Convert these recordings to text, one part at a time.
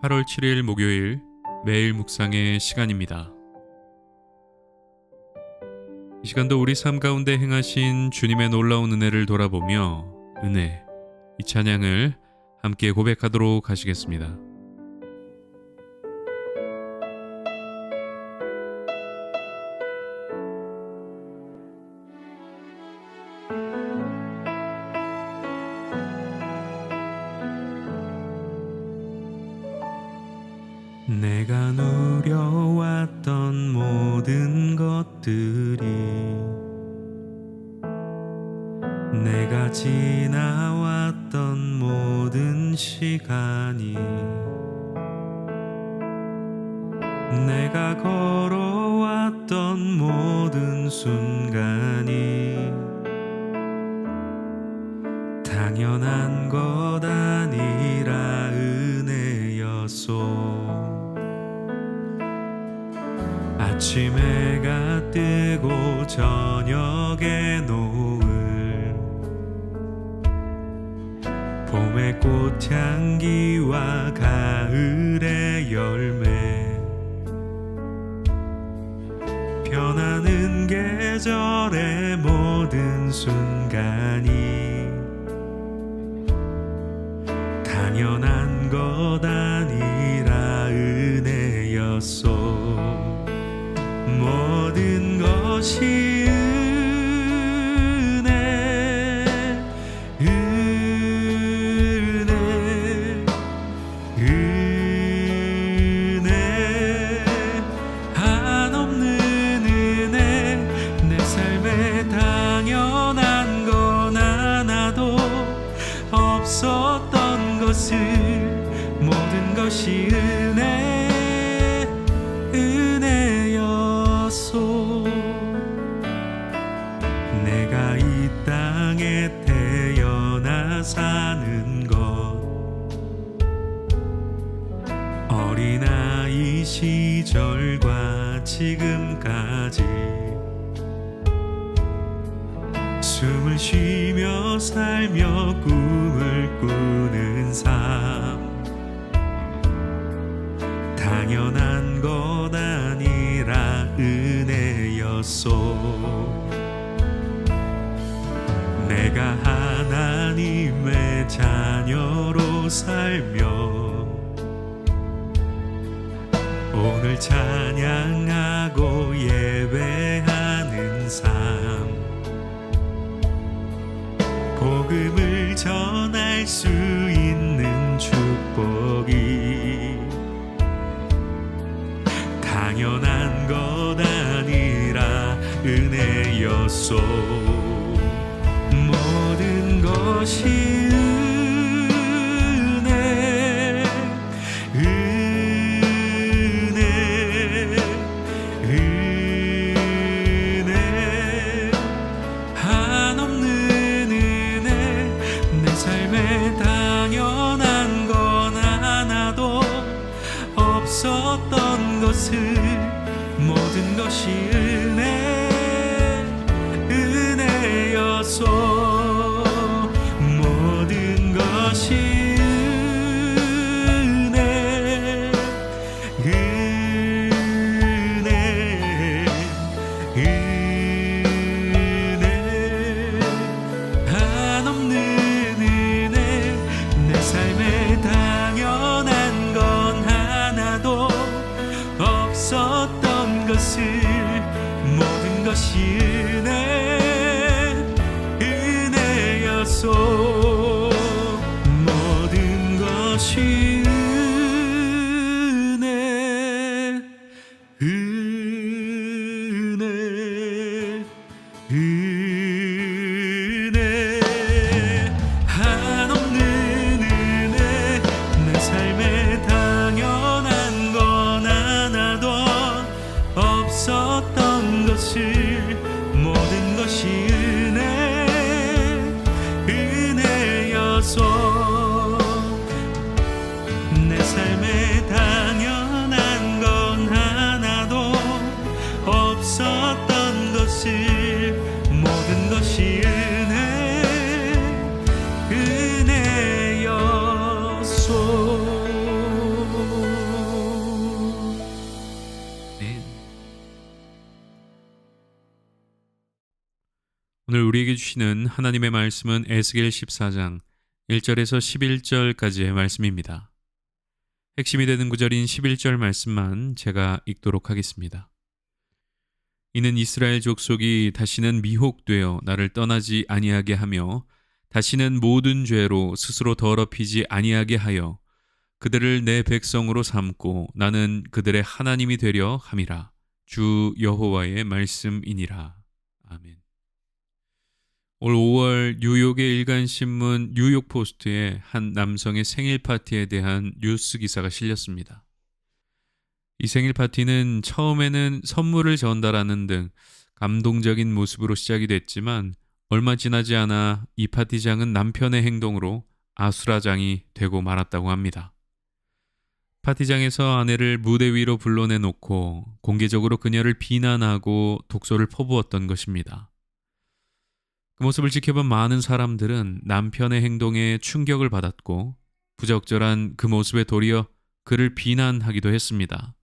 8월 7일 목요일 매일 묵상의 시간입니다. 이 시간도 우리 삶 가운데 행하신 주님의 놀라운 은혜를 돌아보며 은혜, 이 찬양을 함께 고백하도록 하시겠습니다. 내가 누려왔던 모든 것들이, 내가 지나왔던 모든 시간이, 내가 걸어왔던 모든 순간이 당연한 것 아니라 은혜였소. 아침 해가 뜨고 저녁에 노을, 봄의 꽃향기와 가을의 열매, 변하는 계절의 모든 순간이 당연한 것 아니라 은혜였소. 모든 것이 은혜, 은혜, 은혜, 한없는 은혜. 내 삶에 당연한 건 하나도 없었던 것을, 모든 것이 은혜, 내가 이 땅에 태어나 사는 것, 어린아이 시절과 지금까지 숨을 쉬며 살며 꿈을 꾸는 삶, 당연한 것 아니라 은혜였소. 내가 하나님의 자녀로 살며 오늘 찬양하고 예배하는 삶, 복음을 전할 수 있는 축복이 당연한 것 아니라 은혜였소. 모든 것이 은혜, 은혜, 은혜, 한없는 은혜. 내 삶에 당연한 건 하나도 없었던 것을, 모든 것이 은혜, 은혜였소. 모든 것이 은혜, 은혜, 은혜, 한없는 은혜. 내 삶에 당연한 건 하나도 없었던 것을, 모든 것이 은혜, 은혜였소. 모든 것이 은혜, 은혜, 은혜, 한없는 은혜. 내 삶에 당연한 건 하나도 없었던 것을, 모든 것이 은혜, 은혜였소. 내 삶에 당연한 건 하나도 없었던 것을, 모든 것이 은혜, 은혜였소. 주시는 하나님의 말씀은 에스겔 14장 1절에서 11절까지의 말씀입니다. 핵심이 되는 구절인 11절 말씀만 제가 읽도록 하겠습니다. 이는 이스라엘 족속이 다시는 미혹되어 나를 떠나지 아니하게 하며 다시는 모든 죄로 스스로 더럽히지 아니하게 하여 그들을 내 백성으로 삼고 나는 그들의 하나님이 되려 함이라. 주 여호와의 말씀이니라. 아멘. 올 5월 뉴욕의 일간신문 뉴욕포스트에 한 남성의 생일 파티에 대한 뉴스 기사가 실렸습니다. 이 생일 파티는 처음에는 선물을 전달하는 등 감동적인 모습으로 시작이 됐지만 얼마 지나지 않아 이 파티장은 남편의 행동으로 아수라장이 되고 말았다고 합니다. 파티장에서 아내를 무대 위로 불러내놓고 공개적으로 그녀를 비난하고 독소를 퍼부었던 것입니다. 그 모습을 지켜본 많은 사람들은 남편의 행동에 충격을 받았고 부적절한 그 모습에 도리어 그를 비난하기도 했습니다.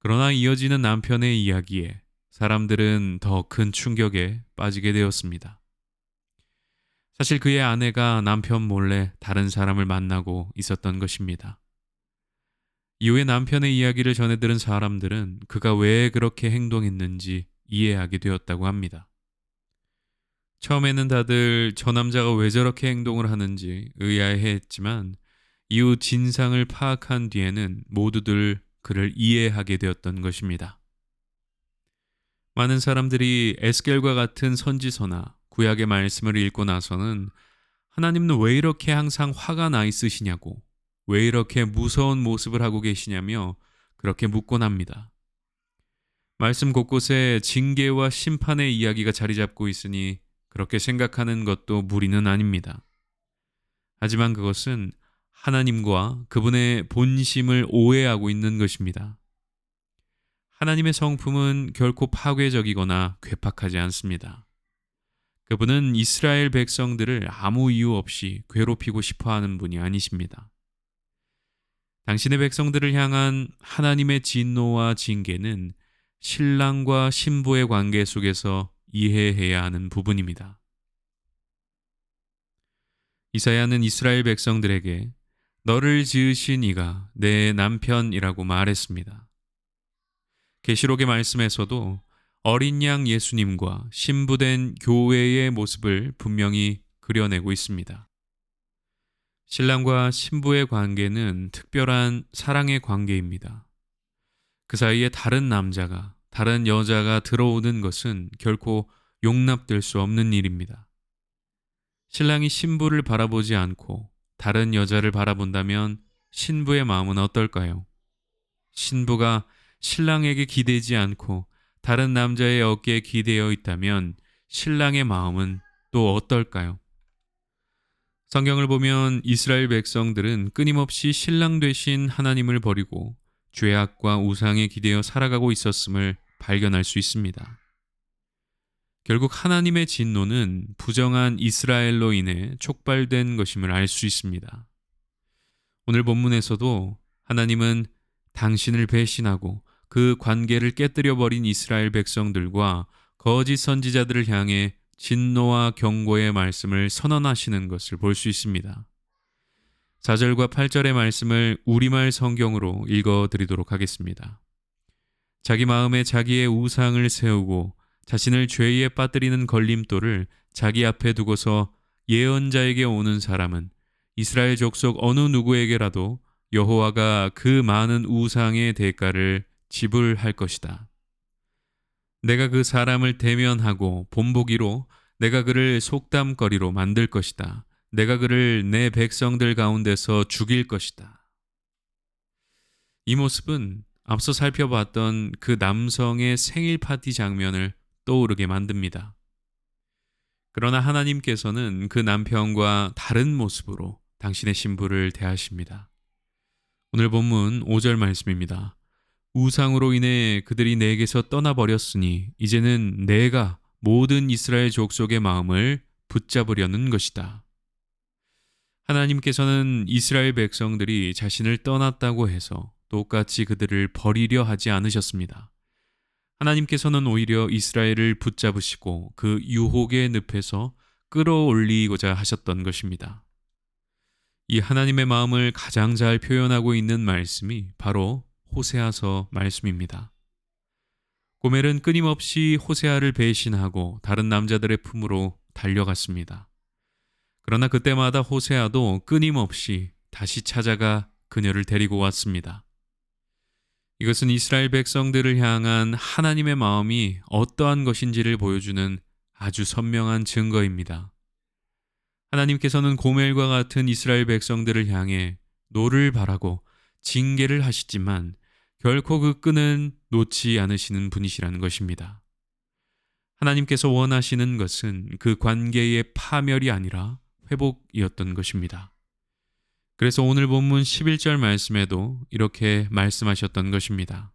그러나 이어지는 남편의 이야기에 사람들은 더 큰 충격에 빠지게 되었습니다. 사실 그의 아내가 남편 몰래 다른 사람을 만나고 있었던 것입니다. 이후에 남편의 이야기를 전해 들은 사람들은 그가 왜 그렇게 행동했는지 이해하게 되었다고 합니다. 처음에는 다들 저 남자가 왜 저렇게 행동을 하는지 의아해했지만 이후 진상을 파악한 뒤에는 모두들 그를 이해하게 되었던 것입니다. 많은 사람들이 에스겔과 같은 선지서나 구약의 말씀을 읽고 나서는 하나님은 왜 이렇게 항상 화가 나 있으시냐고, 왜 이렇게 무서운 모습을 하고 계시냐며 그렇게 묻곤 합니다. 말씀 곳곳에 징계와 심판의 이야기가 자리 잡고 있으니 그렇게 생각하는 것도 무리는 아닙니다. 하지만 그것은 하나님과 그분의 본심을 오해하고 있는 것입니다. 하나님의 성품은 결코 파괴적이거나 괴팍하지 않습니다. 그분은 이스라엘 백성들을 아무 이유 없이 괴롭히고 싶어 하는 분이 아니십니다. 당신의 백성들을 향한 하나님의 진노와 징계는 신랑과 신부의 관계 속에서 이해해야 하는 부분입니다. 이사야는 이스라엘 백성들에게 너를 지으신 이가 내 남편이라고 말했습니다. 계시록의 말씀에서도 어린 양 예수님과 신부된 교회의 모습을 분명히 그려내고 있습니다. 신랑과 신부의 관계는 특별한 사랑의 관계입니다. 그 사이에 다른 남자가, 다른 여자가 들어오는 것은 결코 용납될 수 없는 일입니다. 신랑이 신부를 바라보지 않고 다른 여자를 바라본다면 신부의 마음은 어떨까요? 신부가 신랑에게 기대지 않고 다른 남자의 어깨에 기대어 있다면 신랑의 마음은 또 어떨까요? 성경을 보면 이스라엘 백성들은 끊임없이 신랑 되신 하나님을 버리고 죄악과 우상에 기대어 살아가고 있었음을 발견할 수 있습니다. 결국 하나님의 진노는 부정한 이스라엘로 인해 촉발된 것임을 알 수 있습니다. 오늘 본문에서도 하나님은 당신을 배신하고 그 관계를 깨뜨려버린 이스라엘 백성들과 거짓 선지자들을 향해 진노와 경고의 말씀을 선언하시는 것을 볼 수 있습니다. 4절과 8절의 말씀을 우리말 성경으로 읽어드리도록 하겠습니다. 자기 마음에 자기의 우상을 세우고 자신을 죄에 빠뜨리는 걸림돌을 자기 앞에 두고서 예언자에게 오는 사람은 이스라엘 족속 어느 누구에게라도 여호와가 그 많은 우상의 대가를 지불할 것이다. 내가 그 사람을 대면하고 본보기로 내가 그를 속담거리로 만들 것이다. 내가 그를 내 백성들 가운데서 죽일 것이다. 이 모습은 앞서 살펴봤던 그 남성의 생일 파티 장면을 떠오르게 만듭니다. 그러나 하나님께서는 그 남편과 다른 모습으로 당신의 신부를 대하십니다. 오늘 본문 5절 말씀입니다. 우상으로 인해 그들이 내게서 떠나버렸으니 이제는 내가 모든 이스라엘 족속의 마음을 붙잡으려는 것이다. 하나님께서는 이스라엘 백성들이 자신을 떠났다고 해서 똑같이 그들을 버리려 하지 않으셨습니다. 하나님께서는 오히려 이스라엘을 붙잡으시고 그 유혹의 늪에서 끌어올리고자 하셨던 것입니다. 이 하나님의 마음을 가장 잘 표현하고 있는 말씀이 바로 호세아서 말씀입니다. 고멜은 끊임없이 호세아를 배신하고 다른 남자들의 품으로 달려갔습니다. 그러나 그때마다 호세아도 끊임없이 다시 찾아가 그녀를 데리고 왔습니다. 이것은 이스라엘 백성들을 향한 하나님의 마음이 어떠한 것인지를 보여주는 아주 선명한 증거입니다. 하나님께서는 고멜과 같은 이스라엘 백성들을 향해 노를 바라고 징계를 하시지만 결코 그 끈은 놓지 않으시는 분이시라는 것입니다. 하나님께서 원하시는 것은 그 관계의 파멸이 아니라 회복이었던 것입니다. 그래서 오늘 본문 11절 말씀에도 이렇게 말씀하셨던 것입니다.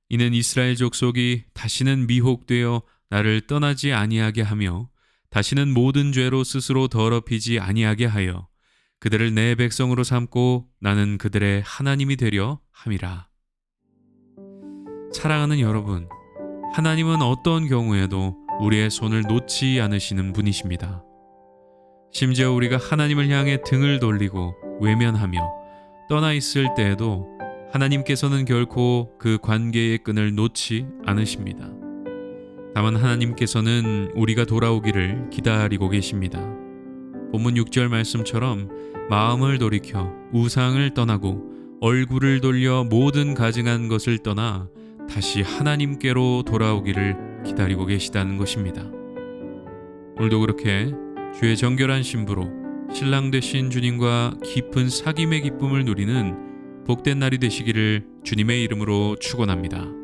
이는 이스라엘 족속이 다시는 미혹되어 나를 떠나지 아니하게 하며 다시는 모든 죄로 스스로 더럽히지 아니하게 하여 그들을 내 백성으로 삼고 나는 그들의 하나님이 되려 함이라. 사랑하는 여러분, 하나님은 어떤 경우에도 우리의 손을 놓지 않으시는 분이십니다. 심지어 우리가 하나님을 향해 등을 돌리고 외면하며 떠나 있을 때에도 하나님께서는 결코 그 관계의 끈을 놓지 않으십니다. 다만 하나님께서는 우리가 돌아오기를 기다리고 계십니다. 본문 6절 말씀처럼 마음을 돌이켜 우상을 떠나고 얼굴을 돌려 모든 가증한 것을 떠나 다시 하나님께로 돌아오기를 기다리고 계시다는 것입니다. 오늘도 그렇게 주의 정결한 신부로 신랑 되신 주님과 깊은 사귐의 기쁨을 누리는 복된 날이 되시기를 주님의 이름으로 축원합니다.